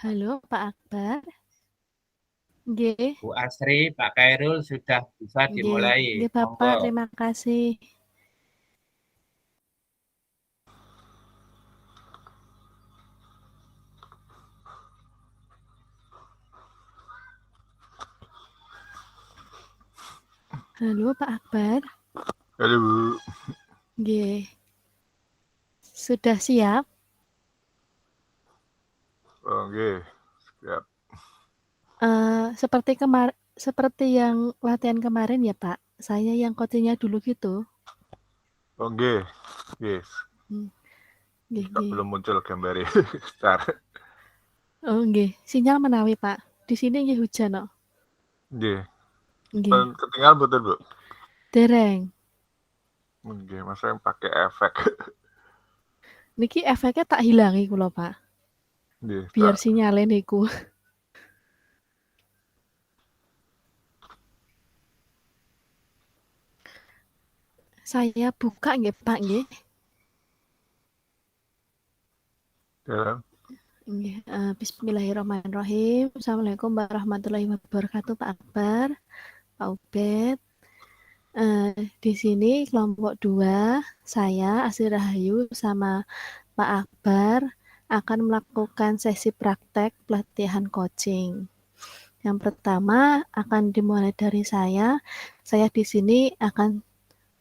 Halo Pak Akbar, nggih, Bu Asri, Pak Khairul sudah bisa nggih, dimulai. nggih Bapak, Monggo. terima kasih. Halo Pak Akbar, Halo Bu. nggih, sudah siap? Oh, nggih. Siap. Seperti yang latihan kemarin ya Pak, saya yang coachingnya dulu gitu. Oh, nggih. Nggih. Hmm, nggih, Kok nggih. belum muncul gambarnya. Bentar. Oh nggih, sinyal menawi Pak. Di sini nggih hujan kok. Nggih. Nggih, Ketinggal betul, Bu? dereng. Nggih, masa yang pakai efek. Niki efeknya tak hilangi kula Pak, Nggih, biar tak. sinyalnya niku. Saya buka nggih Pak nggih. Dalam. Nggih, bismillahirrahmanirrahim. Assalamualaikum warahmatullahi wabarakatuh Pak Akbar, Pak Ubed. Di sini kelompok 2, saya Asri Rahayu sama Pak Akbar akan melakukan sesi praktek pelatihan coaching. Yang pertama akan dimulai dari saya. Saya di sini akan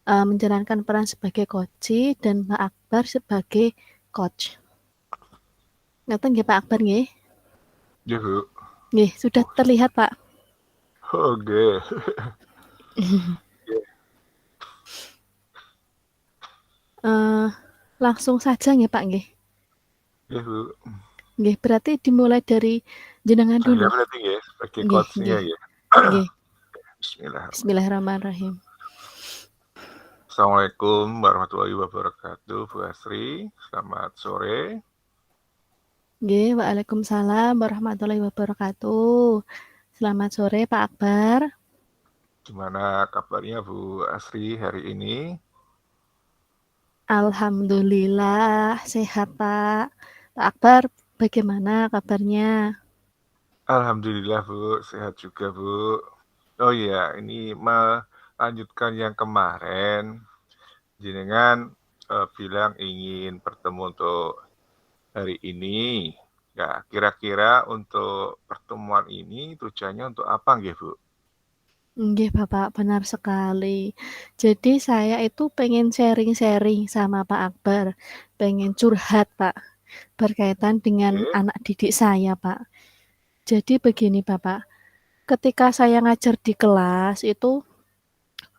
menjalankan peran sebagai coach dan Pak Akbar sebagai coach. Ngaten nggih Pak Akbar nggih? Nggih, Bu. Nggih, sudah terlihat Pak. Oh, nggih. Langsung saja nggih Pak nggih. Nggih, Bu. Nggih, berarti dimulai dari jenengan Saya dulu. berarti nggih, sebagai Nggih, coachnya nggih. ya. Nggih. Bismillahirrahmanirrahim. Bismillahirrahmanirrahim. Assalamualaikum warahmatullahi wabarakatuh, Bu Asri. Selamat sore. Nggih, waalaikumsalam warahmatullahi wabarakatuh. Selamat sore Pak Akbar. Gimana kabarnya Bu Asri hari ini? Alhamdulillah sehat Pak. Pak Akbar bagaimana kabarnya? Alhamdulillah Bu, sehat juga Bu. Oh iya, ini melanjutkan yang kemarin. Jenengan bilang ingin bertemu untuk hari ini. Ya, kira-kira untuk pertemuan ini tujuannya untuk apa nggih Bu? Nggih Bapak, benar sekali. Jadi saya itu pengen sharing-sharing sama Pak Akbar, pengen curhat Pak, berkaitan dengan Oke, anak didik saya Pak. Jadi begini Bapak, ketika saya ngajar di kelas itu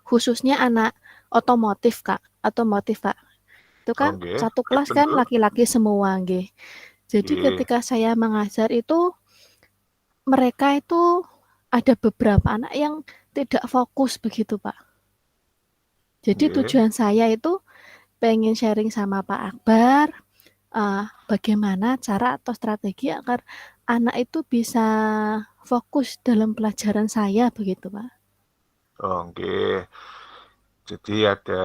khususnya anak otomotif Kak, otomotif Pak. Itu oh kan nggih, satu kelas pripun kan Bu? laki-laki semua nggih. Jadi Nggih, ketika saya mengajar itu mereka itu ada beberapa anak yang tidak fokus begitu Pak. Jadi nggih. tujuan saya itu pengen sharing sama Pak Akbar, bagaimana cara atau strategi agar anak itu bisa fokus dalam pelajaran saya begitu Pak. Oh nggih. Jadi ada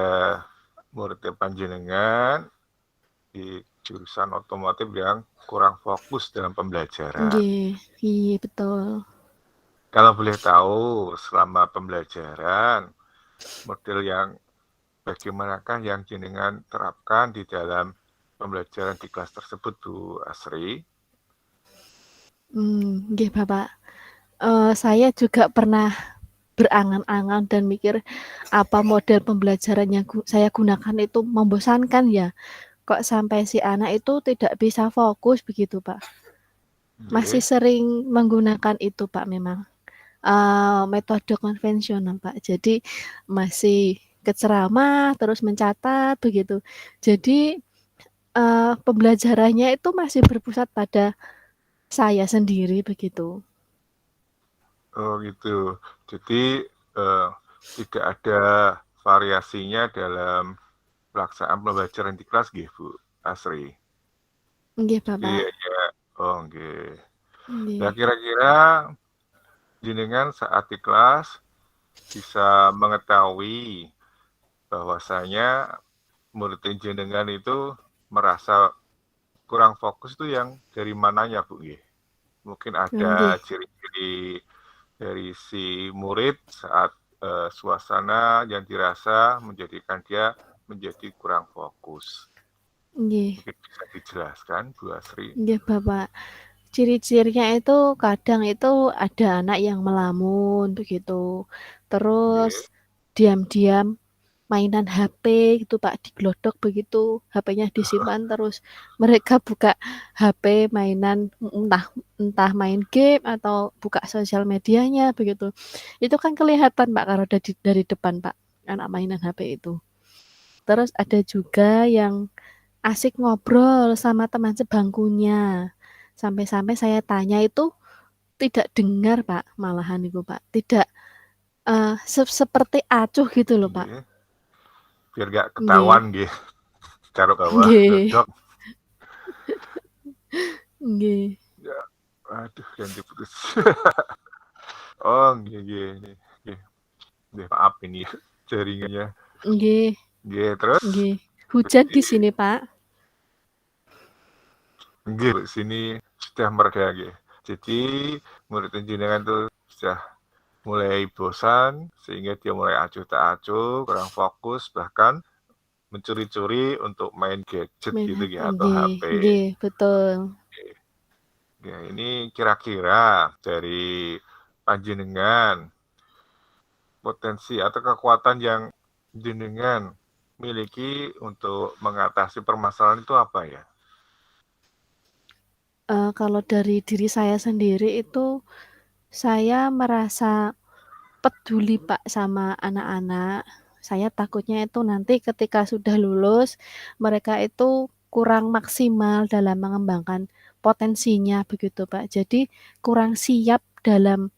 murid panjenengan di jurusan otomotif yang kurang fokus dalam pembelajaran. Nggih, iya betul. Kalau boleh tahu, selama pembelajaran, model yang bagaimanakah yang jenengan terapkan di dalam pembelajaran di kelas tersebut, Bu Asri? Nggih Bapak. Saya juga pernah berangan-angan dan mikir apa model pembelajaran yang saya gunakan itu membosankan ya. Kok sampai si anak itu tidak bisa fokus begitu Pak. Masih Nggih. sering menggunakan itu Pak memang. Metode konvensional Pak. Jadi masih keceramah terus mencatat begitu. Jadi pembelajarannya itu masih berpusat pada saya sendiri begitu. Oh gitu. Jadi tidak ada variasinya dalam pelaksanaan pembelajaran di kelas, nggih, Bu Asri. Nggih Jadi Bapak. ya, oh nggih. Nah Nggih. kira-kira jenengan saat di kelas bisa mengetahui bahwasanya murid jenengan itu merasa kurang fokus itu yang dari mananya Bu nggih? Mungkin ada Nggih. ciri-ciri dari si murid saat suasana yang dirasa menjadikan dia menjadi kurang fokus. Nggih. Mungkin bisa dijelaskan, Bu Asri? Nggih, Bapak. Ciri-cirinya itu kadang itu ada anak yang melamun begitu. Nggih. Terus diam-diam mainan HP gitu Pak, diglodok begitu, HP-nya disimpan terus mereka buka HP mainan entah main game atau buka sosial medianya begitu. Itu kan kelihatan Pak kalau dari depan Pak, anak mainan HP itu. Terus ada juga yang asik ngobrol sama teman sebangkunya. Sampai-sampai saya tanya itu tidak dengar Pak, malahan itu Pak. Tidak seperti acuh gitu loh Pak. Nggih. Biar gak Nggih. ketahuan nggih. Taruh bawah Nggih. glodok. Nggih. Ya, aduh ganti putus. Oh, nggih. Maaf ini jaringannya. Nggih. Nggih, terus? Nggih. Hujan di sini, Pak. Nggih, sini sudah mereda nggih. Jadi murid jenengan tuh sudah mulai bosan sehingga dia mulai acuh tak acuh, kurang fokus, bahkan mencuri-curi untuk main gadget gitu ya atau HP. Nggih, betul. Ya, ini kira-kira dari panjenengan potensi atau kekuatan yang jenengan miliki untuk mengatasi permasalahan itu apa ya? Kalau dari diri saya sendiri itu saya merasa peduli Pak sama anak-anak. Saya takutnya itu nanti ketika sudah lulus mereka itu kurang maksimal dalam mengembangkan potensinya begitu Pak. Jadi kurang siap dalam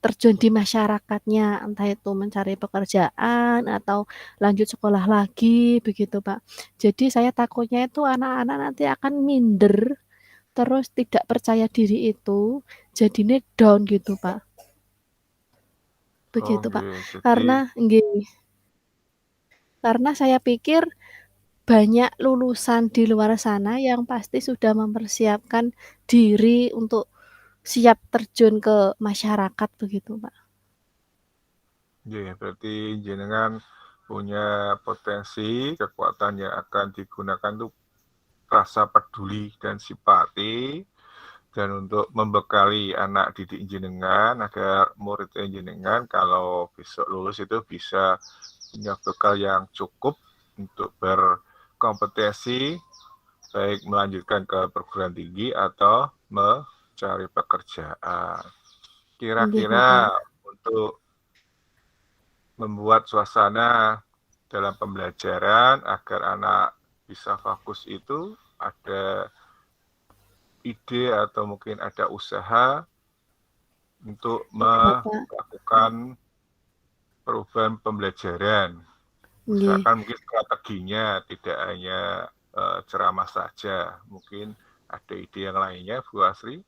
terjun di masyarakatnya, entah itu mencari pekerjaan atau lanjut sekolah lagi begitu Pak. Jadi saya takutnya itu anak-anak nanti akan minder, terus tidak percaya diri itu jadinya down gitu Pak. Begitu Pak. Karena saya pikir banyak lulusan di luar sana yang pasti sudah mempersiapkan diri untuk siap terjun ke masyarakat begitu Pak. Ya, berarti jenengan punya potensi, kekuatan yang akan digunakan untuk rasa peduli dan simpati, dan untuk membekali anak didik jenengan agar murid jenengan kalau besok lulus itu bisa punya bekal yang cukup untuk berkompetisi, baik melanjutkan ke perguruan tinggi atau mencari pekerjaan. Kira-kira untuk membuat suasana dalam pembelajaran agar anak bisa fokus itu ada ide atau mungkin ada usaha untuk melakukan perubahan pembelajaran. Misalkan mungkin strateginya tidak hanya ceramah saja, mungkin ada ide yang lainnya, Bu Asri?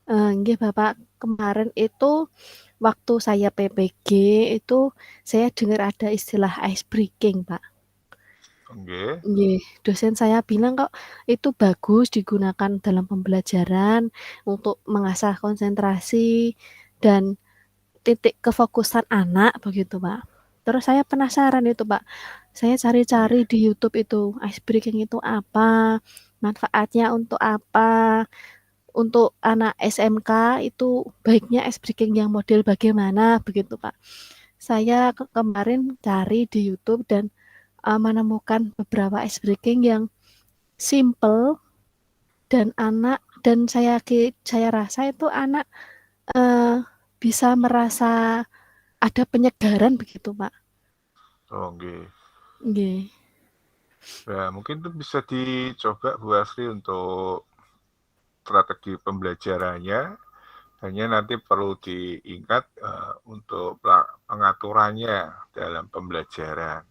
Nggih Bapak, kemarin itu waktu saya PPG itu saya dengar ada istilah ice breaking Pak. Nggih, dosen saya bilang kok itu bagus digunakan dalam pembelajaran untuk mengasah konsentrasi dan titik kefokusan anak begitu Pak. Terus saya penasaran itu Pak, saya cari-cari di YouTube itu ice breaking itu apa, manfaatnya untuk apa, untuk anak SMK itu baiknya ice breaking yang model bagaimana begitu Pak. Saya kemarin cari di YouTube dan menemukan beberapa ice breaking yang simple dan saya rasa itu anak bisa merasa ada penyegaran begitu Pak. Oh, nggih. Nggih. Ya, mungkin itu bisa dicoba Bu Asri untuk strategi pembelajarannya. Hanya nanti perlu diingat untuk pengaturannya dalam pembelajaran.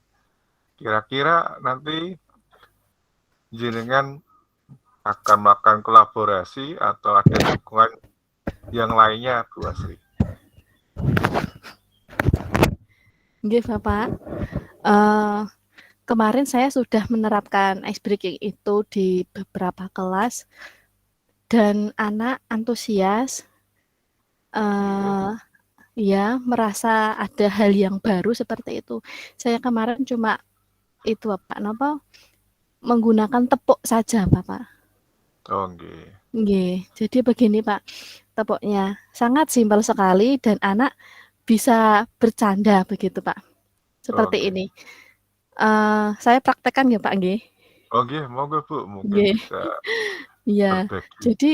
Kira-kira nanti jenengan akan melakukan kolaborasi atau ada dukungan yang lainnya, Bu Asri? Nggih Bapak. Kemarin saya sudah menerapkan ice breaking itu di beberapa kelas. dan anak antusias, ya merasa ada hal yang baru seperti itu. Saya kemarin cuma itu napa, menggunakan tepuk saja Bapak. Oh, nggih. Nggih, jadi begini Pak, tepuknya sangat simpel sekali dan anak bisa bercanda begitu Pak, Oh, seperti nggih. ini. Saya praktekkan ya Pak nggih. Oh, nggih, monggo Bu, mungkin Nggih. bisa Iya, berbagi. jadi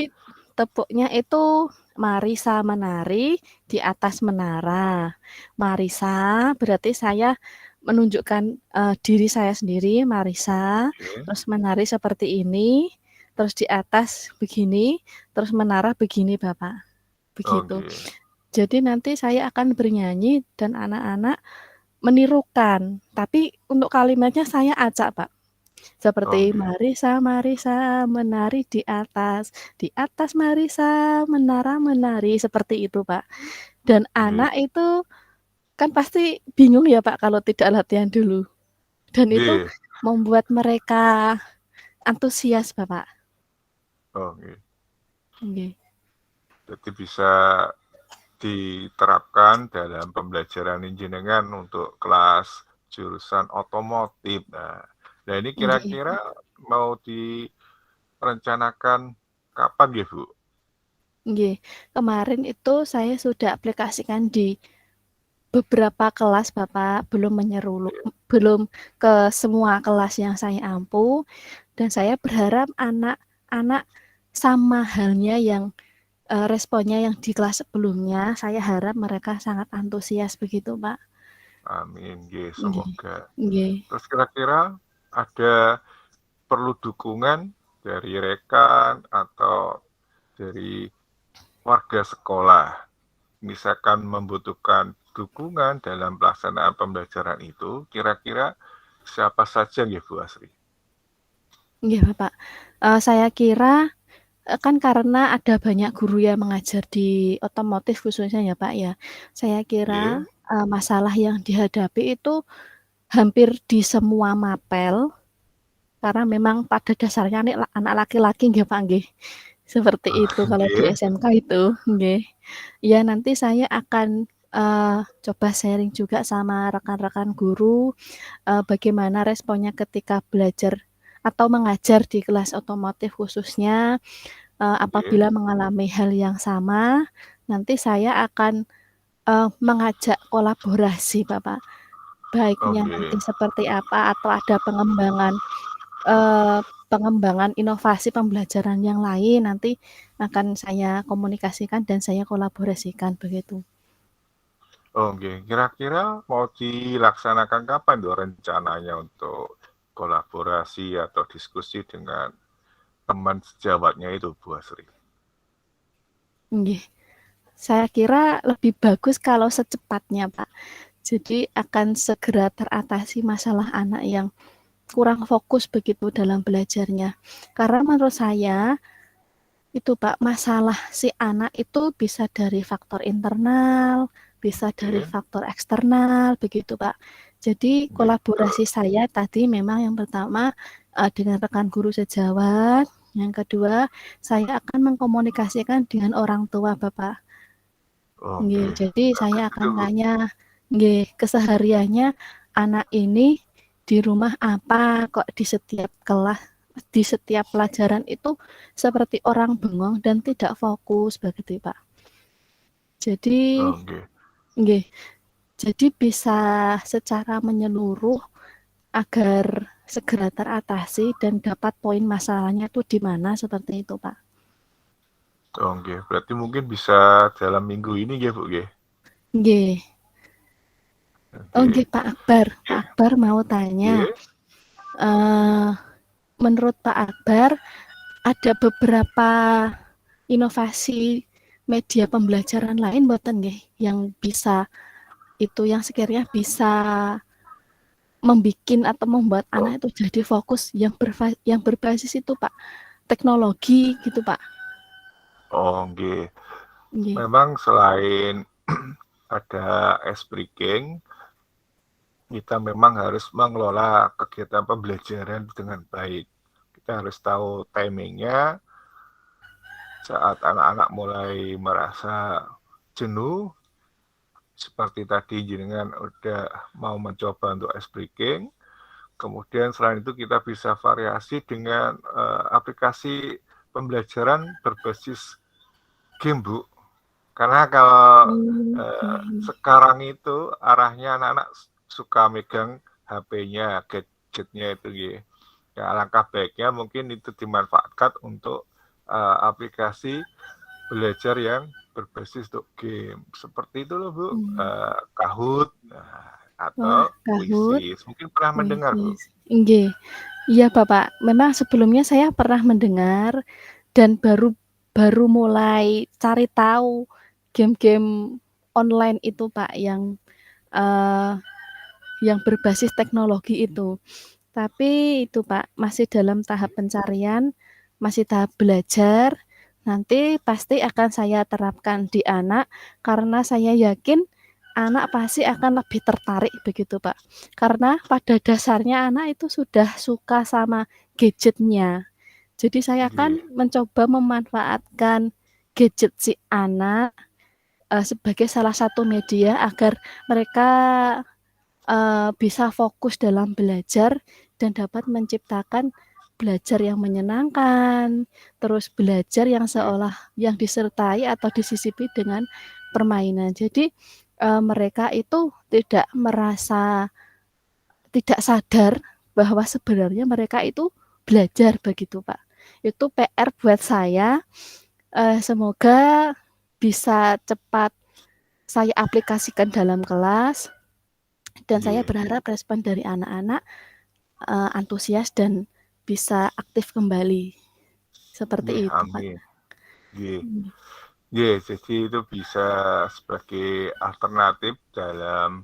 tepuknya itu Marisa menari di atas menara. Marisa berarti saya menunjukkan diri saya sendiri, Marisa, Oke. terus menari seperti ini, terus di atas begini, terus menara begini, Bapak. Oh, Begitu. nggih. Jadi nanti saya akan bernyanyi dan anak-anak menirukan, tapi untuk kalimatnya saya acak, Pak. Oh, Seperti nggih. Marisa, Marisa menari di atas Marisa menara menari, seperti itu, Pak. Dan Nggih. anak itu kan pasti bingung ya, Pak, kalau tidak latihan dulu. Dan itu Nggih. membuat mereka antusias, Bapak. Oh, nggih. Nggih. Jadi bisa diterapkan dalam pembelajaran jenengan untuk kelas jurusan otomotif. Nah ini Nggih. kira-kira mau direncanakan kapan ya, Bu? Nggih. Kemarin itu saya sudah aplikasikan di beberapa kelas, Bapak, belum ke semua kelas yang saya ampu, dan saya berharap anak-anak sama halnya yang responnya yang di kelas sebelumnya, saya harap mereka sangat antusias begitu, Pak. Amin, nggih, Nggih. semoga. Nggih. Terus kira-kira ada perlu dukungan dari rekan atau dari warga sekolah, misalkan membutuhkan dukungan dalam pelaksanaan pembelajaran itu, kira-kira siapa saja ya Bu Asri? Nggih, Bapak. Saya kira kan karena ada banyak guru yang mengajar di otomotif khususnya ya, Pak, ya. Saya kira Nggih, masalah yang dihadapi itu hampir di semua mapel, karena memang pada dasarnya anak laki-laki nggih, Pak, nggih. Seperti itu kalau di nggih, SMK itu, nggih. Ya nanti saya akan coba sharing juga sama rekan-rekan guru, bagaimana responnya ketika belajar atau mengajar di kelas otomotif khususnya, nggih. apabila mengalami hal yang sama, nanti saya akan mengajak kolaborasi, Bapak. Oh, Baiknya nggih. nanti seperti apa atau ada eee, pengembangan inovasi pembelajaran yang lain, nanti akan saya komunikasikan dan saya kolaborasikan, begitu. Oh, nggih. Kira-kira mau dilaksanakan kapan tuh rencananya untuk kolaborasi atau diskusi dengan teman sejawatnya itu, Bu Asri? Nggih, saya kira lebih bagus kalau secepatnya, Pak. Jadi akan segera teratasi masalah anak yang kurang fokus begitu dalam belajarnya. Karena menurut saya itu Pak, masalah si anak itu bisa dari faktor internal, bisa dari Nggih, faktor eksternal, begitu Pak. Jadi nggih, betul. kolaborasi saya tadi memang yang pertama dengan rekan guru sejawat, yang kedua saya akan mengkomunikasikan dengan orang tua Bapak. Oh, Nggih, nggih. jadi saya Bagus itu, akan Bu. tanya, nggih, kesehariannya anak ini di rumah apa, kok di setiap pelajaran itu seperti orang bengong dan tidak fokus, begitu, Pak. Jadi, Oh, nggih. nggih, jadi bisa secara menyeluruh agar segera teratasi dan dapat poin masalahnya itu di mana, seperti itu, Pak. Oh, nggih. Berarti mungkin bisa dalam minggu ini nggih, Bu, nggih? Nggih. Oh, Nggih. nggih, Pak Akbar. Pak Nggih. Akbar mau tanya, Nggih. eee menurut Pak Akbar, ada beberapa inovasi media pembelajaran lain mboten nggih, yang bisa yang sekiranya bisa atau membuat Oh, anak itu jadi fokus yang berbasis itu Pak, teknologi gitu Pak? oh, nggih. Nggih. Memang selain ada S-Breaking, kita memang harus mengelola kegiatan pembelajaran dengan baik. Kita harus tahu timingnya, saat anak-anak mulai merasa jenuh, seperti tadi jenengan udah mau mencoba untuk ice breaking, kemudian selain itu kita bisa variasi dengan aplikasi pembelajaran berbasis game, Bu. Karena kalau sekarang itu arahnya anak-anak suka megang HP-nya, gadgetnya itu ya. Ya, alangkah baiknya mungkin itu dimanfaatkan untuk aplikasi belajar yang berbasis untuk game. Seperti itu loh, Bu. Kahoot Wah, atau Kahoot, Quizzes. Mungkin pernah mendengar, Bu. Nggih. Iya, Bapak. Memang sebelumnya saya pernah mendengar dan baru mulai cari tahu game-game online itu, Pak, yang berbasis teknologi itu. Tapi itu, Pak, masih dalam tahap pencarian, masih tahap belajar. Nanti pasti akan saya terapkan di anak karena saya yakin anak pasti akan lebih tertarik begitu, Pak. Karena pada dasarnya anak itu sudah suka sama gadgetnya. Jadi saya akan mencoba memanfaatkan gadget si anak sebagai salah satu media agar mereka bisa fokus dalam belajar dan dapat menciptakan belajar yang menyenangkan, terus belajar yang seolah yang disertai atau disisipi dengan permainan. Jadi mereka itu tidak sadar bahwa sebenarnya mereka itu belajar begitu, Pak. Itu PR buat saya. Semoga bisa cepat saya aplikasikan dalam kelas. Dan saya berharap respon dari anak-anak antusias dan bisa aktif kembali. Seperti itu, Pak. Amin. Jadi itu bisa sebagai alternatif dalam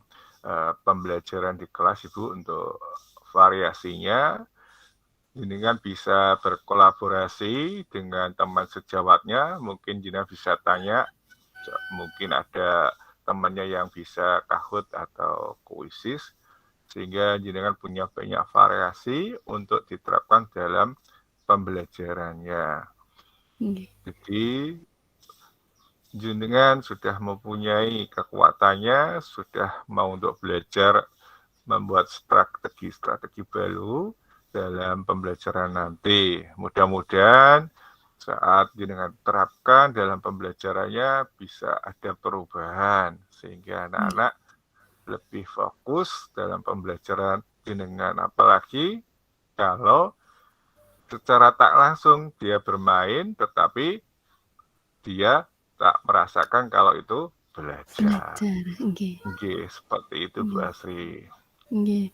pembelajaran di kelas, Ibu, untuk variasinya. Jenengan bisa berkolaborasi dengan teman sejawatnya. Mungkin jenengan bisa tanya, mungkin ada temannya yang bisa Kahoot atau Quizzes, sehingga jenengan punya banyak variasi untuk diterapkan dalam pembelajarannya. Jadi jenengan sudah mempunyai kekuatannya, sudah mau untuk belajar membuat strategi baru dalam pembelajaran nanti. Mudah-mudahan saat jenengan terapkan dalam pembelajarannya bisa ada perubahan sehingga anak-anak lebih fokus dalam pembelajaran jenengan. Apalagi kalau secara tak langsung dia bermain tetapi dia tak merasakan kalau itu belajar. Seperti itu, Bu Asri. Nggih,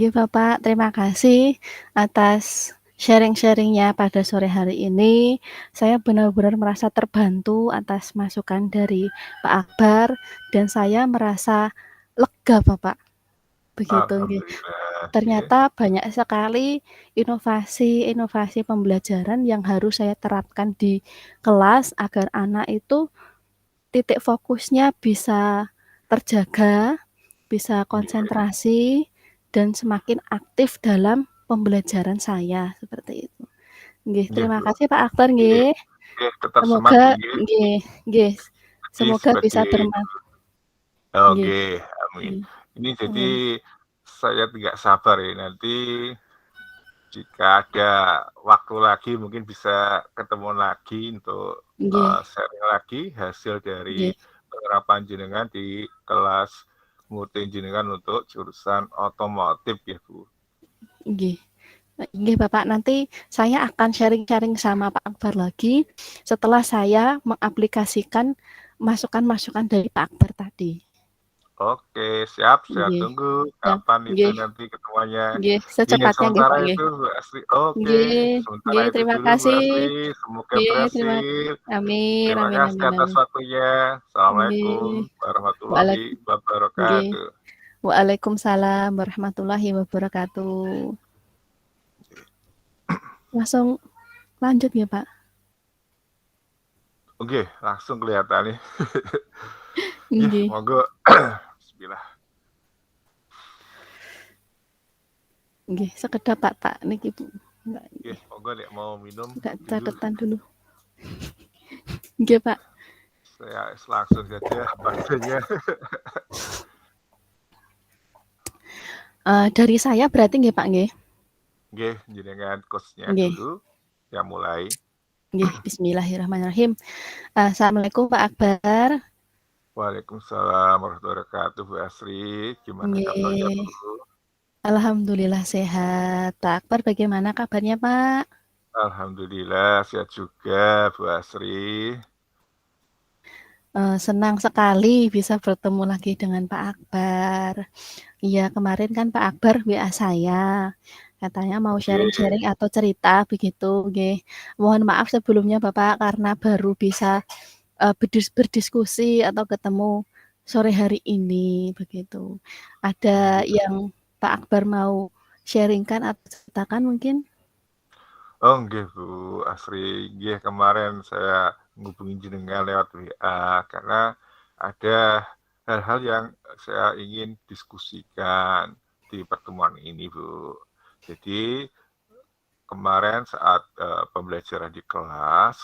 Bapak, terima kasih atas sharing-sharingnya pada sore hari ini. Saya benar-benar merasa terbantu atas masukan dari Pak Akbar dan saya merasa lega, Bapak. Begitu, nggih. Ternyata banyak sekali inovasi pembelajaran yang harus saya terapkan di kelas agar anak itu titik fokusnya bisa terjaga, bisa konsentrasi dan semakin aktif dalam pembelajaran saya, seperti itu. Nggih, terima kasih Pak Akbar nggih. Semoga nggih, semoga bisa bermanfaat. Oke, amin. Ini jadi saya tidak sabar ya, nanti jika ada waktu lagi mungkin bisa ketemu lagi untuk sharing lagi hasil dari penerapan jenengan di kelas murid jenengan untuk jurusan otomotif ya, Bu. Nggih, Bapak, nanti saya akan sharing-sharing sama Pak Akbar lagi setelah saya mengaplikasikan masukan-masukan dari Pak Akbar tadi. Oke, siap. Saya tunggu kapan itu nanti ketemuannya. Nggih, secepatnya nggih, Pak. Itu Bu Asri. Oke, sementara itu terima dulu Bu kasih. Asri. Semoga berhasil. Amin, Terima kasih atas waktunya. Assalamualaikum warahmatullahi wabarakatuh. Waalaikumsalam warahmatullahi wabarakatuh. Langsung lanjut ya, Pak. Oke, langsung kelihatan nih. Ya, monggo. Bismillah. Nggih, sekedap Pak niki Bu. Nggih, monggo nek mau minum. Enggak catatan dulu. Nggih, Pak. Saya langsung saja bahasanya. Dari saya berarti nggih, Pak, nggih? Nggih, jenengan coach-nya Nggih. dulu yang mulai. Nggih, bismillahirrahmanirrahim. Assalamualaikum Pak Akbar. Waalaikumsalam warahmatullahi wabarakatuh, Bu Asri. Gimana kabarnya, Nggih. Bu? Alhamdulillah sehat. Pak Akbar bagaimana kabarnya, Pak? Alhamdulillah sehat juga, Bu Asri. Senang sekali bisa bertemu lagi dengan Pak Akbar. Iya, kemarin kan Pak Akbar WA saya. Katanya mau Nggih. sharing-sharing atau cerita begitu, nggih. Mohon maaf sebelumnya Bapak karena baru bisa berdiskusi atau ketemu sore hari ini begitu. Ada Nggih. yang Pak Akbar mau sharingkan atau ceritakan mungkin? Oh nggih, Bu Asri. Nggih, kemarin saya ngubungi jenengan lewat WA karena ada hal-hal yang saya ingin diskusikan di pertemuan ini, Bu. Jadi kemarin saat pembelajaran di kelas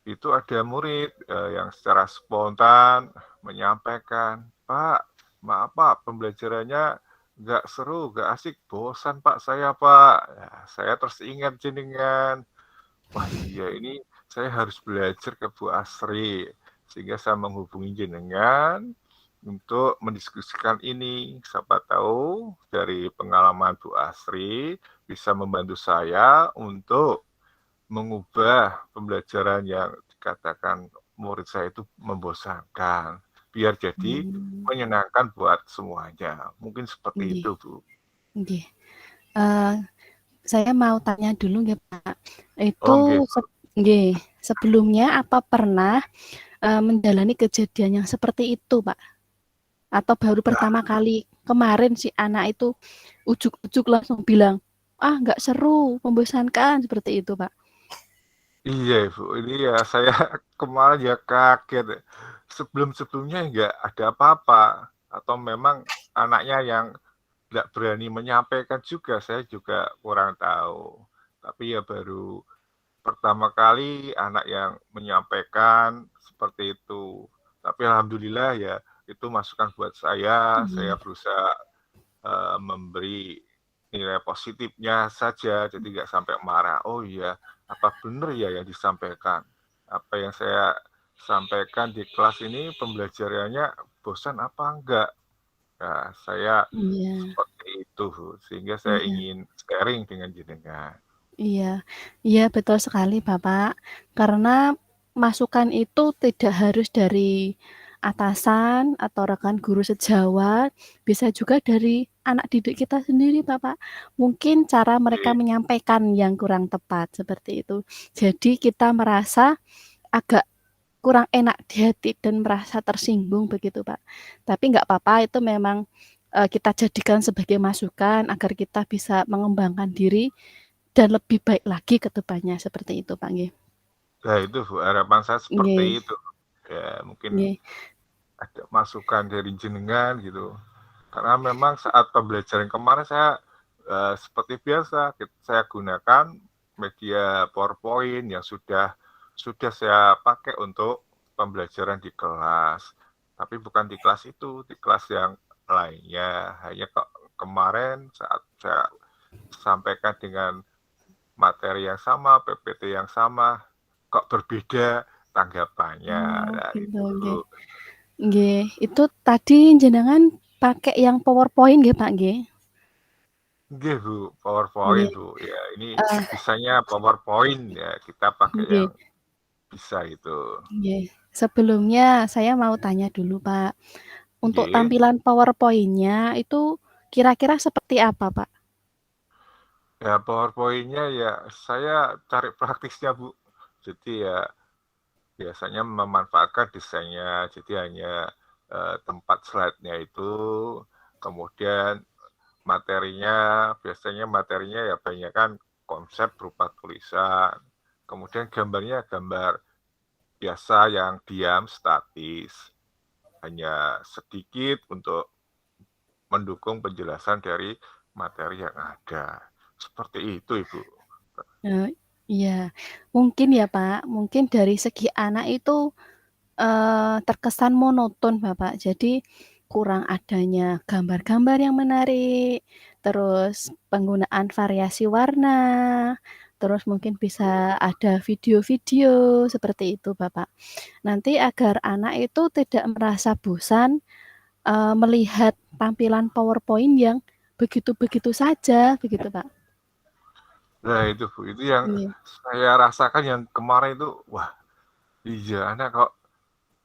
itu ada murid yang secara spontan menyampaikan, Pak, maaf Pak, pembelajarannya nggak seru, nggak asik, bosan Pak saya Pak. Nah, saya terus ingat jenengan, wah iya ini saya harus belajar ke Bu Asri, sehingga saya menghubungi jenengan untuk mendiskusikan ini. Siapa tahu dari pengalaman Bu Asri bisa membantu saya untuk mengubah pembelajaran yang dikatakan murid saya itu membosankan, biar jadi menyenangkan buat semuanya. Mungkin seperti Nggih, itu, Bu. nggih. Saya mau tanya dulu nggih, Pak. Oh, Itu nggih. nggih, sebelumnya apa pernah, menjalani kejadian yang seperti itu, Pak? Atau baru pertama kali kemarin si anak itu ujuk-ujuk langsung bilang, "Ah, nggak seru, membosankan," seperti itu, Pak? Iya, Bu. Ini ya saya kemarin ya kaget. Sebelum-sebelumnya nggak ada apa-apa. Atau memang anaknya yang nggak berani menyampaikan juga, saya juga kurang tahu. Tapi ya baru pertama kali anak yang menyampaikan seperti itu. Tapi alhamdulillah ya itu masukan buat saya Iya, berusaha memberi nilai positifnya saja, jadi nggak sampai marah. Oh iya, apa benar ya yang disampaikan? Apa yang saya sampaikan di kelas ini pembelajarannya bosan apa enggak? Nah, saya iya, seperti itu, sehingga saya iya, ingin sharing dengan jenengan. iya. Iya, betul sekali, Bapak. Karena masukan itu tidak harus dari atasan atau rekan guru sejawat, bisa juga dari anak didik kita sendiri, Bapak. Mungkin cara mereka menyampaikan yang kurang tepat, seperti itu. Jadi kita merasa agak kurang enak di hati dan merasa tersinggung begitu, Pak. Tapi nggak apa-apa, itu memang, kita jadikan sebagai masukan agar kita bisa mengembangkan diri dan lebih baik lagi ke depannya, seperti itu, Pak, nggih. Nah itu Bu, harapan saya Nggih, seperti itu. Ya mungkin nggih, ada masukan dari jenengan gitu. Karena memang saat pembelajaran kemarin saya seperti biasa saya gunakan media PowerPoint yang sudah saya pakai untuk pembelajaran di kelas. Tapi bukan di kelas itu, di kelas yang lainnya. Hanya kemarin saat saya sampaikan dengan materi yang sama, PPT yang sama, kok berbeda tanggapannya. oh, Nah, gitu, itu. nggih. Nggih, itu tadi jenengan pakai yang PowerPoint nggih, Pak, nggih? Nggih, Bu, PowerPoint, Nggih, Bu. Ya, ini eee, bisanya PowerPoint ya, kita pakai yang nggih, bisa itu. nggih. Sebelumnya saya mau tanya dulu, Pak. Untuk Nggih. tampilan PowerPoint-nya itu kira-kira seperti apa, Pak? Ya, PowerPoint-nya ya saya cari praktisnya, Bu. Jadi ya biasanya memanfaatkan desainnya. Jadi hanya tempat slide-nya itu, kemudian materinya ya banyak kan konsep berupa tulisan. Kemudian gambarnya gambar biasa yang diam, statis. Hanya sedikit untuk mendukung penjelasan dari materi yang ada. Seperti itu, Ibu. Eee, Iya, mungkin ya Pak, mungkin dari segi anak itu terkesan monoton Bapak. Jadi kurang adanya gambar-gambar yang menarik, terus penggunaan variasi warna, terus mungkin bisa ada video-video seperti itu Bapak. Nanti agar anak itu tidak merasa bosan melihat tampilan PowerPoint yang begitu-begitu saja, begitu Pak. Nah itu Bu, itu yang Iya. saya rasakan yang kemarin itu, wah iya anak kok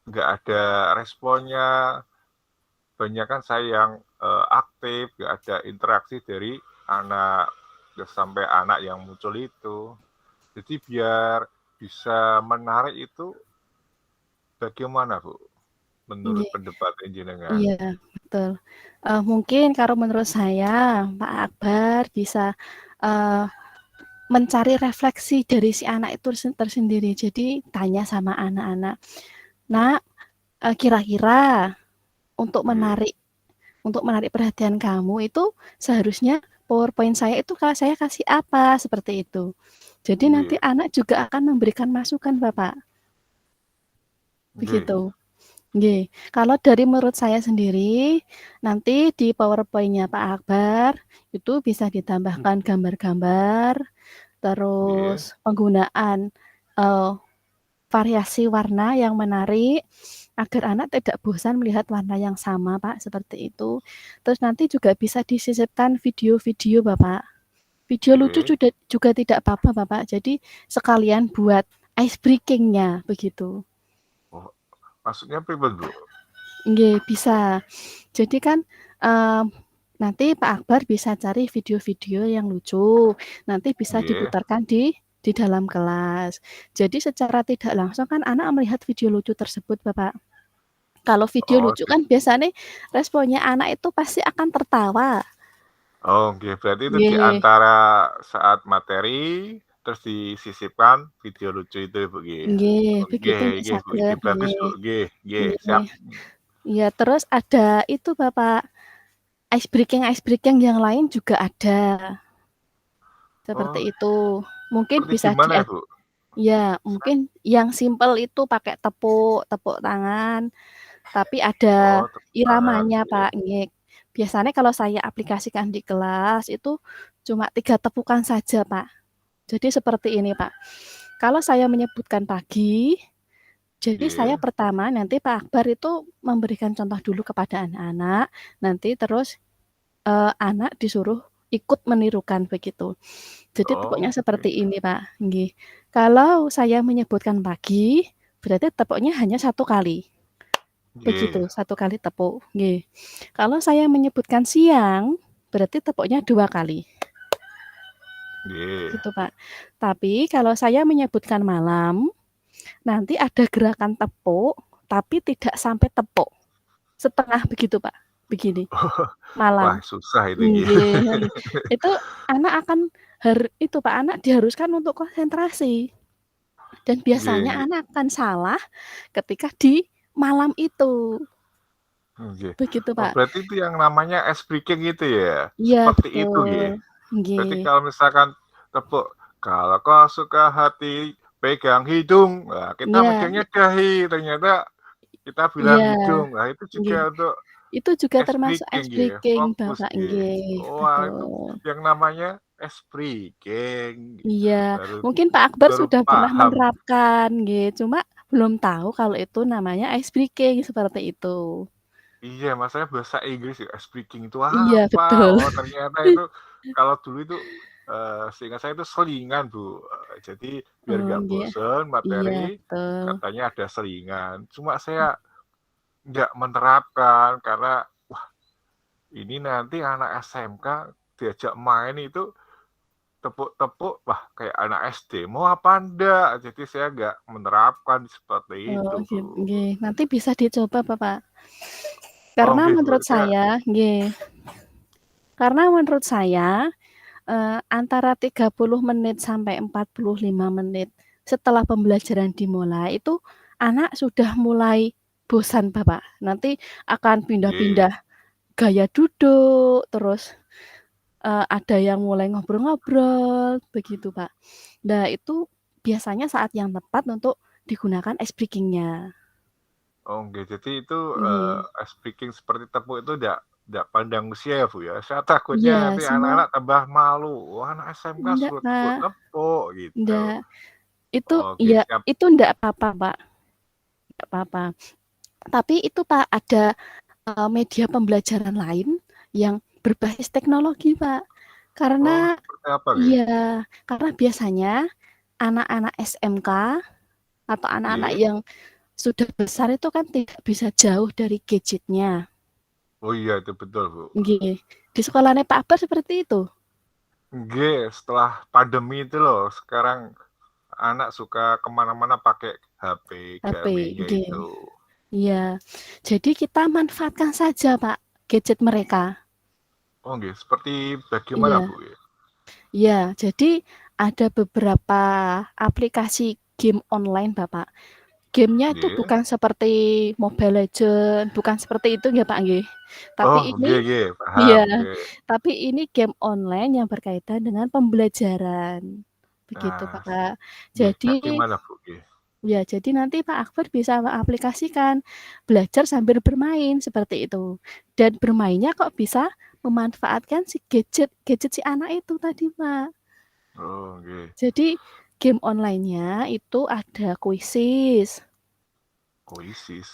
nggak ada responnya, banyak kan saya yang aktif, nggak ada interaksi dari anak, sampai anak yang muncul itu. Jadi biar bisa menarik itu bagaimana Bu, menurut Nggih. pendapat jenengan? Iya, betul. Mungkin kalau menurut saya Pak Akbar bisa mencari refleksi dari si anak itu tersendiri. Jadi tanya sama anak-anak, "Nak, kira-kira untuk Nggih, menarik perhatian kamu itu seharusnya PowerPoint saya itu saya kasih apa?" Seperti itu. Jadi nanti nggih, anak juga akan memberikan masukan Bapak, nggih, begitu. Nggih, kalau dari menurut saya sendiri, nanti di PowerPoint-nya Pak Akbar, itu bisa ditambahkan gambar-gambar, nggih. terus penggunaan, eee, variasi warna yang menarik, agar anak tidak bosan melihat warna yang sama Pak, seperti itu. Terus nanti juga bisa disisipkan video-video Bapak. Video lucu Nggih. juga tidak apa-apa Bapak, jadi sekalian buat ice breaking-nya, begitu. Oh, maksudnya pripun Bu? Nggih, bisa. Jadi kan, nanti Pak Akbar bisa cari video-video yang lucu, nanti bisa Nggih. diputarkan di dalam kelas. Jadi secara tidak langsung kan anak melihat video lucu tersebut, Bapak. Kalau video Oh, lucu kan biasanya responnya anak itu pasti akan tertawa. oh, nggih, berarti itu di Nggih, antara saat materi, terus disisipkan video lucu itu, Bu, nggih. nggih, Oh, begitu nggih nggih nggih, Bu, ide saged, bagus, nggih, Bu, nggih nggih, siap. nggih. Iya, terus ada itu Bapak, ice breaking yang lain juga ada, Oh, seperti itu. Mungkin seperti bisa gimana ya, Bu? ya, Sa mungkin yang simpel itu pakai tepuk tepuk tangan, tapi ada oh, tepuk tangan, iramanya, nggih. Pak, nggih. Biasanya kalau saya aplikasikan di kelas itu cuma 3 tepukan saja, Pak. Jadi seperti ini, Pak. Kalau saya menyebutkan pagi, jadi saya Nggih. pertama nanti Pak Akbar itu memberikan contoh dulu kepada anak-anak, nanti terus, anak disuruh ikut menirukan begitu. Jadi tepuknya Oh, seperti nggih ini, Pak, nggih. Kalau saya menyebutkan pagi, berarti tepuknya hanya 1 kali, begitu, nggih 1 kali tepuk, nggih. Kalau saya menyebutkan siang, berarti tepuknya 2 kali, nggih. gitu, Pak. Tapi kalau saya menyebutkan malam, nanti ada gerakan tepuk, tapi tidak sampai tepuk, setengah begitu, Pak, begini, Wah, malam. susah itu, nggih. Nggih, aduh, itu anak akan itu, Pak, anak diharuskan untuk konsentrasi. Dan Nggih biasanya nggih anak akan salah ketika di malam itu, nggih. begitu Oh, Pak. berarti itu yang namanya ice breaking itu ya? Iya Seperti itu, betul, nggih? Berarti nggih. kalau misalkan tepuk, kalau kau suka hati pegang hidung, nah kita Iya megangnya dahi, ternyata kita bilang iya, hidung. Nah itu nggih. juga untuk Itu juga ice termasuk breaking ice ya, breaking fokus Bapak, ya. nggih, Wah itu betul. yang namanya ice breaking. Iya, Baru mungkin Pak Akbar baru sudah pernah paham. menerapkan, nggih, cuma belum tahu kalau itu namanya ice breaking, seperti itu. Iya, masalahnya bahasa Inggris ya, ice breaking itu Iya apa? betul. Oh ternyata itu kalau dulu itu seingat saya itu selingan Bu. Jadi biar Oh nggak nggih, bosen iya materi, betul. katanya ada selingan. Cuma saya nggak menerapkan karena wah ini nanti anak SMK diajak main itu tepuk-tepuk, wah kayak anak SD. Mau apa enggak? Jadi saya nggak menerapkan seperti Oh itu Bu. nggih, nanti bisa dicoba Bapak. Oh Karena nggih Bu, menurut saya saya nggih, karena menurut saya, antara 30 menit sampai 45 menit setelah pembelajaran dimulai itu anak sudah mulai bosan Bapak. Nanti akan nggih. pindah-pindah gaya duduk, terus ada yang mulai ngobrol-ngobrol, begitu, Pak. Nah, itu biasanya saat yang tepat untuk digunakan ice breaking-nya. Oh, nggih. Jadi itu Nggih. ice breaking seperti tepuk itu ndak pandang usia ya, Bu, ya? Saya takutnya Iya, nanti semua anak-anak tambah malu. Wah, anak SMK enggak, suruh Pak. tepuk gitu. Enggak. Itu Oke, ya siap. itu enggak apa-apa, Pak. Enggak apa-apa. Tapi itu, Pak, ada media pembelajaran lain yang berbasis teknologi, Pak. Oh, Karena seperti apa, nggih? iya, karena biasanya anak-anak SMK atau anak-anak Nggih. yang sudah besar itu kan tidak bisa jauh dari gadgetnya. Oh iya, itu betul, Bu. Nggih. Di sekolahnya Pak Akbar seperti itu? Nggih, setelah pandemi itu loh, sekarang anak suka kemana-mana pakai HP HP, gawenya nggih. itu. Iya. Jadi kita manfaatkan saja, Pak, gadget mereka. Oh, nggih. Seperti bagaimana, Iya. Bu? Iya, jadi ada beberapa aplikasi game online, Bapak. Gamenya itu Nggih. bukan seperti Mobile Legends, bukan seperti itu ya, Pak, nggih. Oh, Tapi nggih, ini nggih, paham, iya, nggih. tapi ini game online yang berkaitan dengan pembelajaran. Begitu, Nah, Pak. nggih, kayak Jadi gimana, Bu? Nggih. ya, jadi nanti Pak Akbar bisa mengaplikasikan belajar sambil bermain seperti itu. Dan bermainnya kok bisa memanfaatkan si gadget si anak itu tadi, Pak. Oh, nggih. Jadi game online-nya itu ada Quizzes. Quizzes.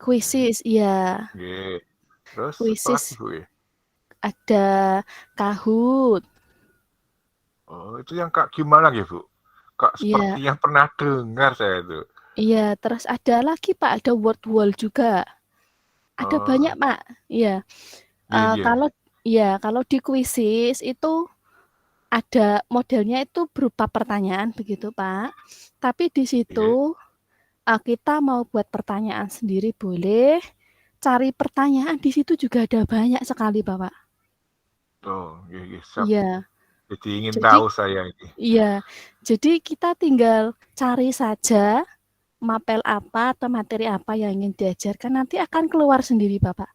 Quizzes, iya. Nggih. Terus apalagi, Quizzes Bu? ada Kahoot. Oh, itu yang Kak gimana nggih, Bu? Kak Iya. seperti yang pernah dengar saya itu. Iya, terus ada lagi Pak, ada Word Wall juga. Ada Oh, banyak, Pak. Iya. nggih, nggih. Kalau di Quizzes itu ada modelnya itu berupa pertanyaan begitu, Pak. Tapi di Nggih. situ kita mau buat pertanyaan sendiri boleh. Cari pertanyaan di situ juga ada banyak sekali, Bapak. Oh, nggih, nggih, siap. Iya. Jadi ingin Jadi tahu saya ini. iya. Jadi kita tinggal cari saja mapel apa atau materi apa yang ingin diajarkan nanti akan keluar sendiri, Bapak.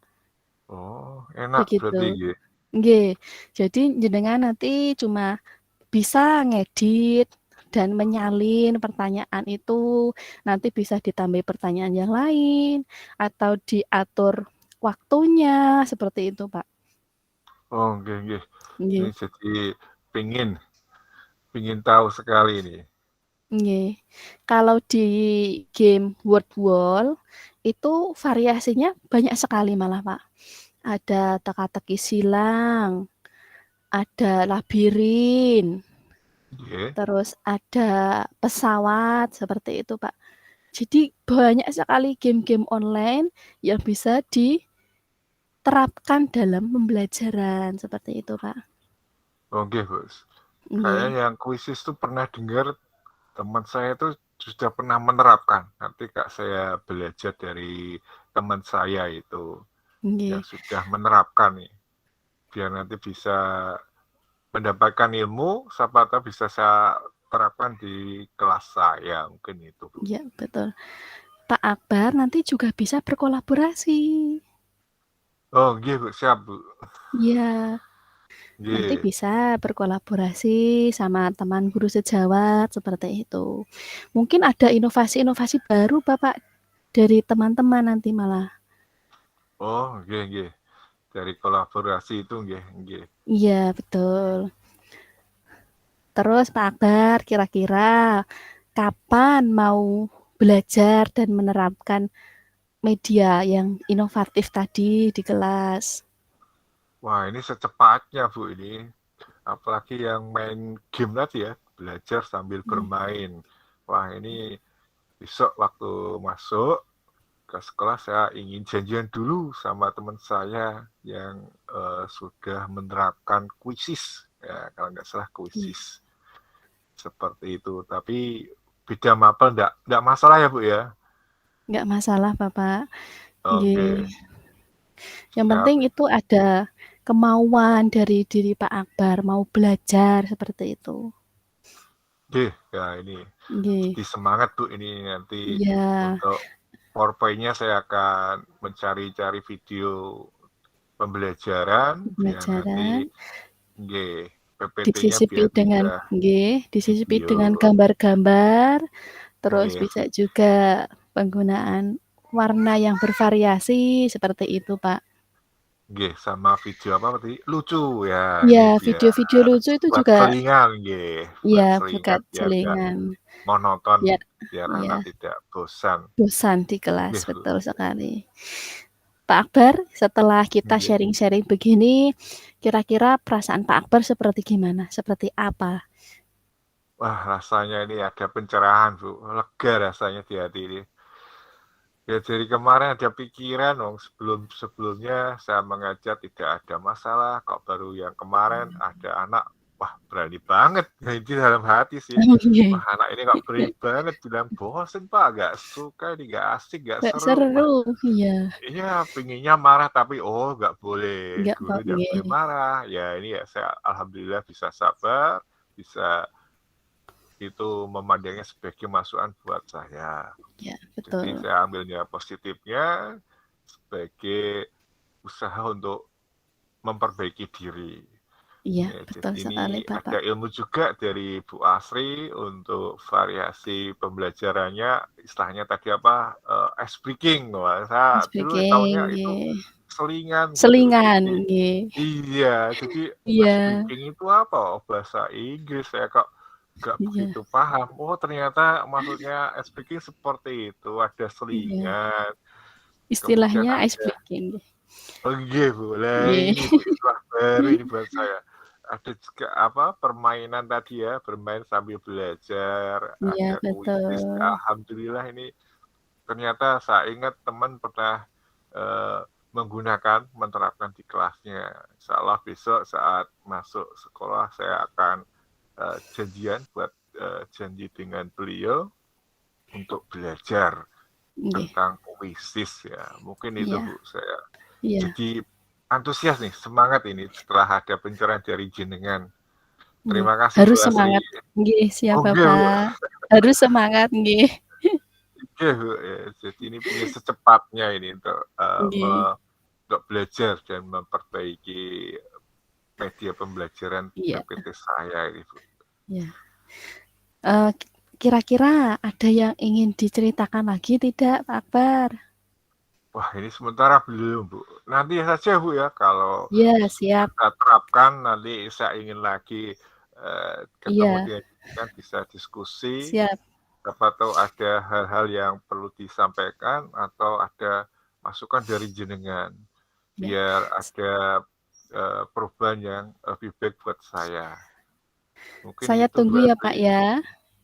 Oh, enak berarti Begitu. nggih. Nggih. Jadi jenengan nanti cuma bisa ngedit dan menyalin pertanyaan itu, nanti bisa ditambah pertanyaan yang lain atau diatur waktunya, seperti itu, Pak. Oh, nggih, nggih. Ini Nggih. jadi pingin tahu sekali ini. Nggih. Kalau di game Word Wall itu variasinya banyak sekali malah, Pak. Ada teka-teki silang, ada labirin, Nggih. terus ada pesawat, seperti itu, Pak. Jadi banyak sekali game-game online yang bisa diterapkan dalam pembelajaran, seperti itu, Pak. Oh, nggih, Bos. Kayaknya Nggih. yang kuisis tuh pernah dengar teman saya itu sudah pernah menerapkan. Nanti Kak saya belajar dari teman saya itu yang Nggih. sudah menerapkan nih. Biar nanti bisa mendapatkan ilmu, siapa tahu bisa saya terapkan di kelas saya, mungkin itu, Bu. Iya, betul. Pak Akbar nanti juga bisa berkolaborasi. Oh, nggih, Bu, siap, Bu. Iya. Nanti Nggih. bisa berkolaborasi sama teman guru sejawat seperti itu. Mungkin ada inovasi-inovasi baru Bapak dari teman-teman nanti malah. Oh, nggih, nggih. Dari kolaborasi itu nggih, nggih. Iya, betul. Terus Pak Akbar, kira-kira kapan mau belajar dan menerapkan media yang inovatif tadi di kelas? Wah, ini secepatnya, Bu, ini. Apalagi yang main game tadi ya, belajar sambil bermain. Wah, ini besok waktu masuk ke sekolah saya ingin janjian dulu sama teman saya yang sudah menerapkan quizzes. Ya, kalau nggak salah quizzes. Seperti itu. Tapi beda mapel nggak masalah ya, Bu, ya? Nggak masalah Bapak. Oke. Yang Siap. penting itu ada kemauan dari diri Pak Akbar, mau belajar seperti itu. Oke, ya ini Nggih. jadi semangat, Bu, ini nanti Iya. untuk PowerPoint-nya saya akan mencari-cari video pembelajaran biar nanti Nggih, PPT-nya Disisipi biar dengan bisa disisipi video. dengan gambar-gambar, terus Nggih, bisa juga penggunaan warna yang bervariasi seperti itu, Pak. nggih, sama video apa tadi? Lucu ya, Iya, nggih, biar video-video lucu itu buat juga selingan, nggih, buat iya, selingan buat biar nggak selingan. monoton, Biar biar iya, anak tidak bosan. bosan di kelas, Nggih, Bu. betul sekali. Pak Akbar, setelah kita Nggih. sharing-sharing begini, kira-kira perasaan Pak Akbar seperti gimana? Seperti apa? Wah, rasanya ini ada pencerahan, Bu. Lega rasanya di hati ini. Ya dari kemarin ada pikiran dong, sebelumnya saya mengajar tidak ada masalah, kok baru yang kemarin ada anak, wah berani banget, nah, itu dalam hati sih, Oke. wah anak ini kok berani banget bilang bosen Pak, gak suka ini, gak asik, gak Nggak seru, wah seru, iya. iya pinginnya marah tapi oh gak boleh, Nggak, guru Pak. gak Nggih. boleh marah, ya ini ya saya alhamdulillah bisa sabar, bisa itu memandangnya sebagai masukan buat saya. Ya, Jadi betul. saya ambilnya positifnya sebagai usaha untuk memperbaiki diri. Iya, Ya, betul jadi sekali, ini Bapak. ada ilmu juga dari Bu Asri untuk variasi pembelajarannya, istilahnya tadi apa, ice breaking. Wah, saya dulu taunya Speaking, itu nggih. selingan gitu. Selingan, Jadi nggih. iya, jadi ice Iya, breaking itu apa? Oh, bahasa Inggris saya kok gak iya, begitu paham. Oh, ternyata maksudnya ice breaking seperti itu, ada iya. selingan. Kemudian Istilahnya ice ada, breaking, nggih. oh iya Bu, lah Nggih. ini Bu, istilah baru ini buat saya. Ada juga apa permainan tadi ya, bermain sambil belajar, Iya, ada kuisis. betul. Alhamdulillah ini ternyata saya ingat teman pernah menggunakan, menerapkan di kelasnya. Insya Allah besok saat masuk sekolah saya akan janjian buat janji dengan beliau untuk belajar Nggih. tentang kuisis ya. Mungkin itu Iya, Bu, saya iya. jadi antusias nih, semangat ini setelah ada pencerahan dari jenengan. Nggih. Terima kasih Bu Harus Asri. semangat. Nggih, siap, Oke Bu. Bapak. Harus semangat, nggih. Oke Bu. Ya, jadi ini punya secepatnya ini untuk Nggih. untuk belajar dan memperbaiki media pembelajaran Iya, PPT saya ini Bu. iya. Kira-kira ada yang ingin diceritakan lagi tidak, Pak Akbar? Wah ini sementara belum Bu. Nanti saja Bu ya kalau Iya, siap. kita terapkan nanti saya ingin lagi ketemu Iya, dengan kan bisa diskusi. siap. Siapa tahu ada hal-hal yang perlu disampaikan atau ada masukan dari jenengan Ya. biar ada perubahan yang lebih baik buat saya. Mungkin Saya itu tunggu Bu ya, Pak Asri. ya.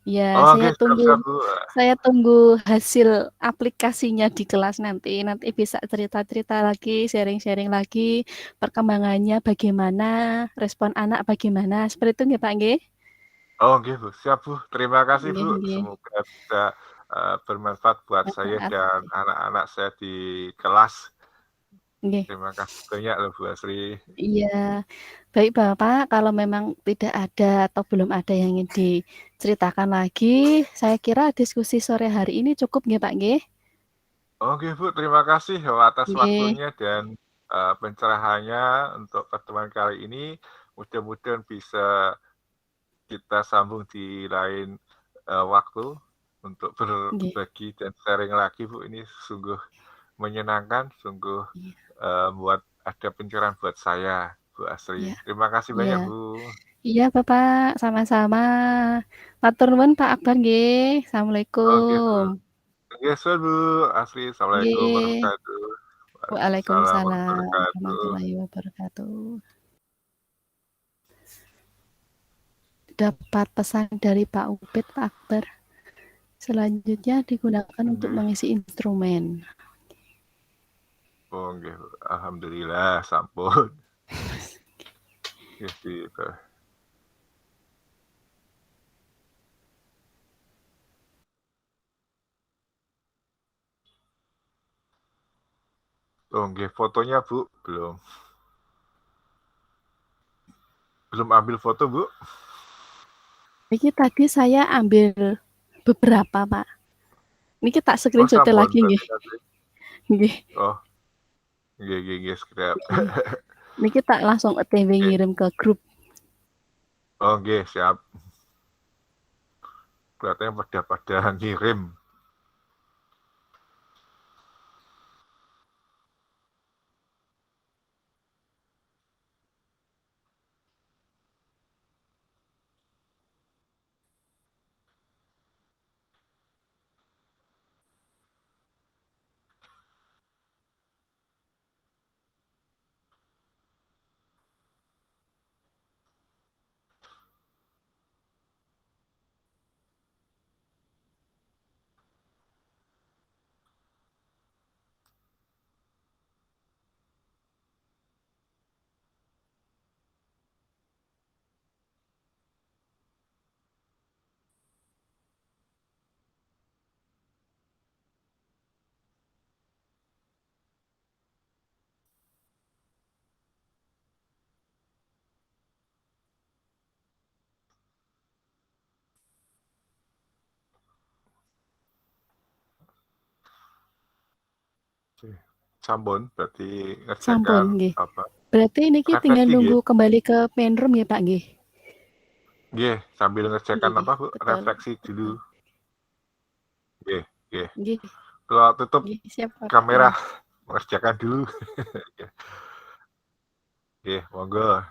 Ya, Oh, saya oke, tunggu. siap-siap Bu. Saya tunggu hasil aplikasinya di kelas nanti. Nanti bisa cerita-cerita lagi, sharing-sharing lagi, perkembangannya bagaimana, respon anak bagaimana. Seperti itu nggih, Pak nggih? Oh, oke Bu. Siap Bu. Terima kasih Nggih, Bu. nggih. Semoga bisa bermanfaat buat saya Manfaat. dan anak-anak saya di kelas. Nggih. Terima kasih banyak loh Bu Asri. Iya. Baik Bapak, kalau memang tidak ada atau belum ada yang ingin diceritakan lagi, saya kira diskusi sore hari ini cukup nggih Pak nggih? Oke Bu, terima kasih atas Nggih. waktunya dan pencerahannya untuk pertemuan kali ini. Mudah-mudahan bisa kita sambung di lain waktu untuk Nggih. berbagi dan sharing lagi Bu. Ini sungguh menyenangkan, sungguh Iya. buat ada pencerahan buat saya Bu Asri. Iya. Terima kasih banyak Iya. Bu. Iya Bapak, sama-sama. Matur nuwun Pak Akbar nggih. Oke Bu. Assalamualaikum. Oke, Bu Asri. Assalamualaikum Nggih. warahmatullahi wabarakatuh. Waalaikumsalam Waalaikumsalam warahmatullahi warahmatullahi wabarakatuh. Dapat pesan dari Pak Ubed, Pak Akbar. Selanjutnya digunakan untuk Nggih. mengisi instrumen. Oh, nggih. Alhamdulillah sampun. Gitu. Oh, nggih, fotonya Bu, belum. Belum ambil foto, Bu. Ini tadi saya ambil beberapa, Pak. Niki tak screenshot sampun lagi nggih. berarti. Nggih. Oh. Nggih, scrap. Niki tak langsung OTW ngirim ke grup Oke, siap. Kelihatannya pada ngirim. Sampun, berarti Sampun ngerjakan nggih. apa? Berarti niki tinggal Refleksi nunggu nggih. kembali ke main room ya Pak nggih. Nggih, sambil ngerjakan Nggih, apa, Bu? betul. Refleksi dulu. Betul. Nggih, nggih. Nggih, Kalau tutup nggih siap Pak. kamera, mengerjakan dulu. Nggih, monggo.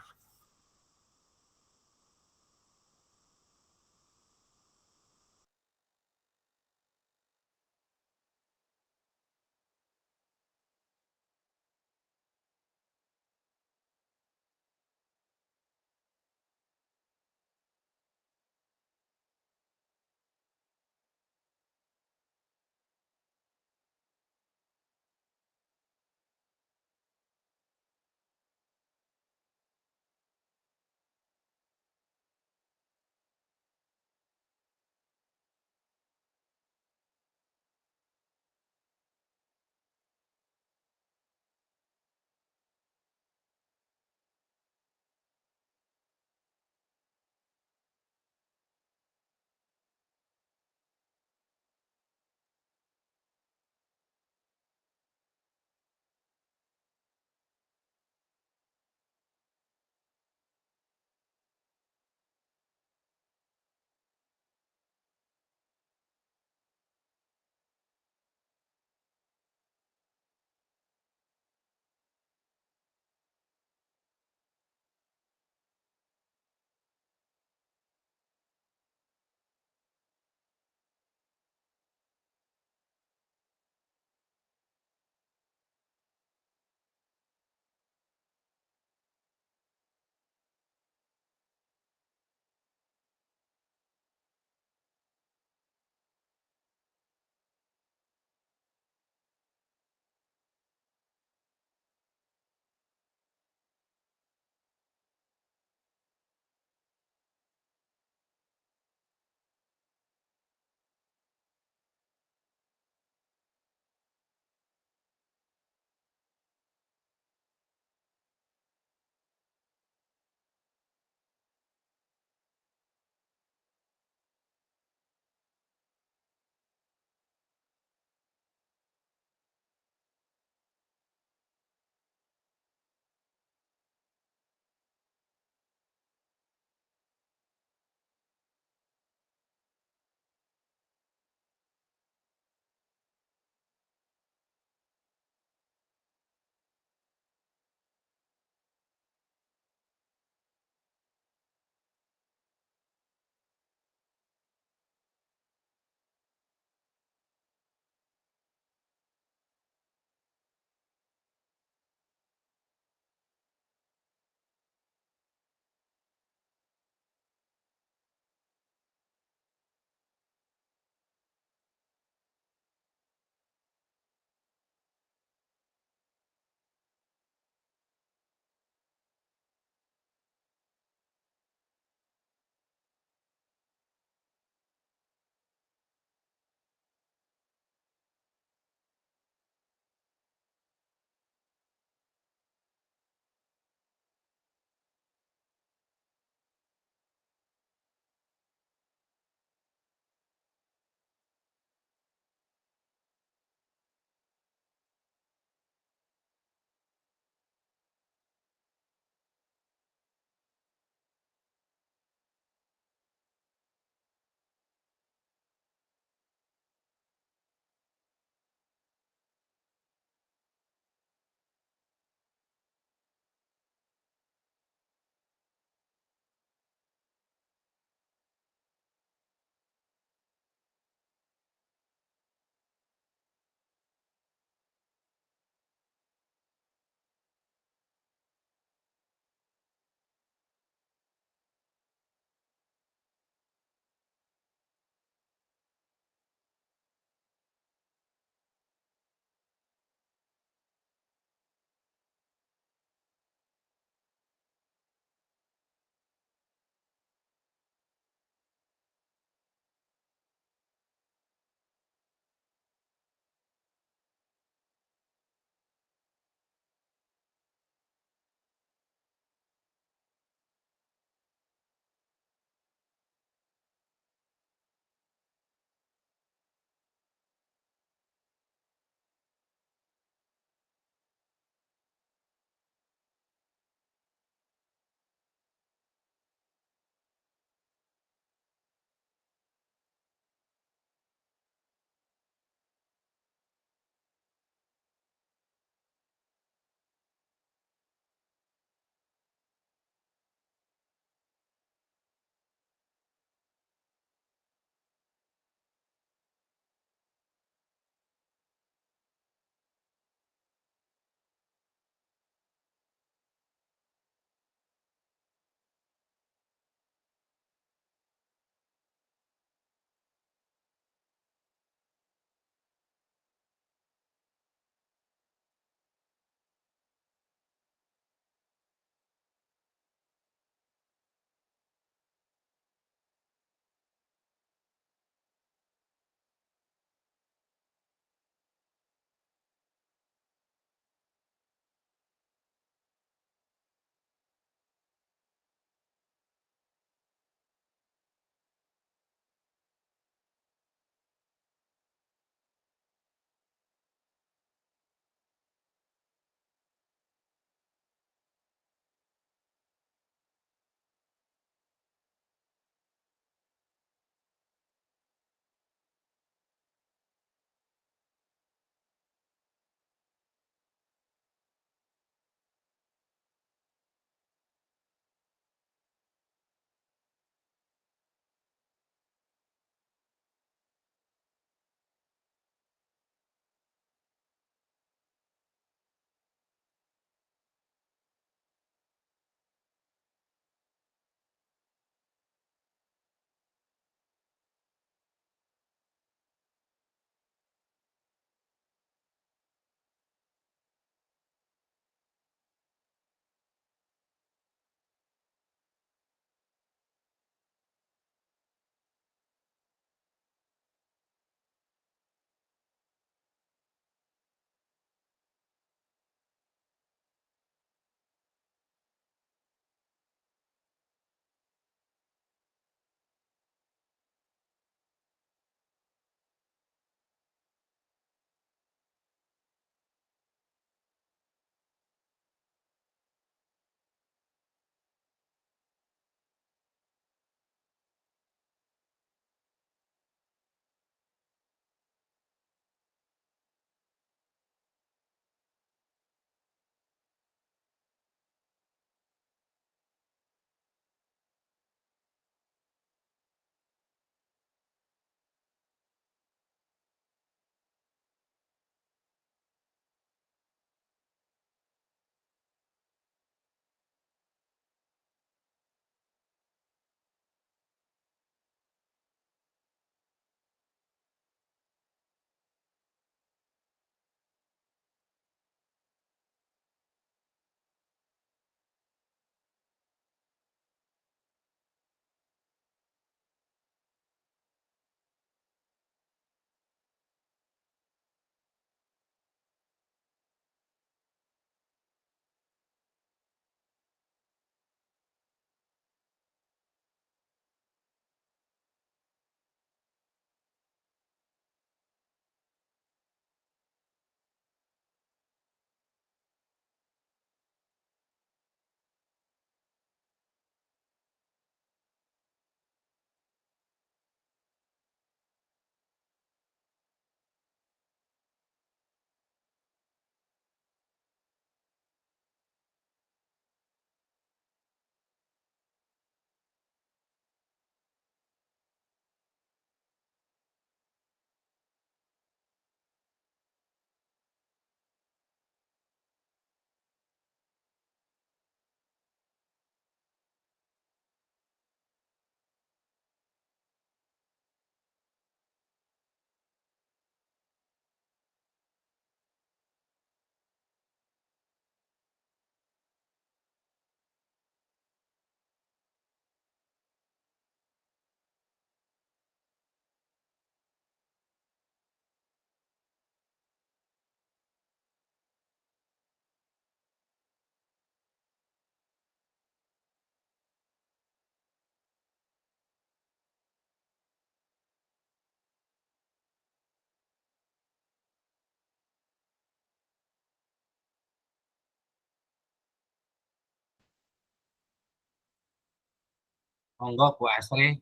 Monggo Bu Asri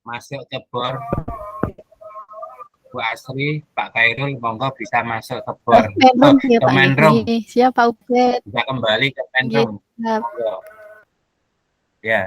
masuk ke bor. Bu Asri, Pak Khairul, monggo bisa masuk ke bor. Main room ya Ke Pak main ya. room. Siap Pak Ubed. Bisa kembali ke main Nggih, room. siap. Monggo. Ya.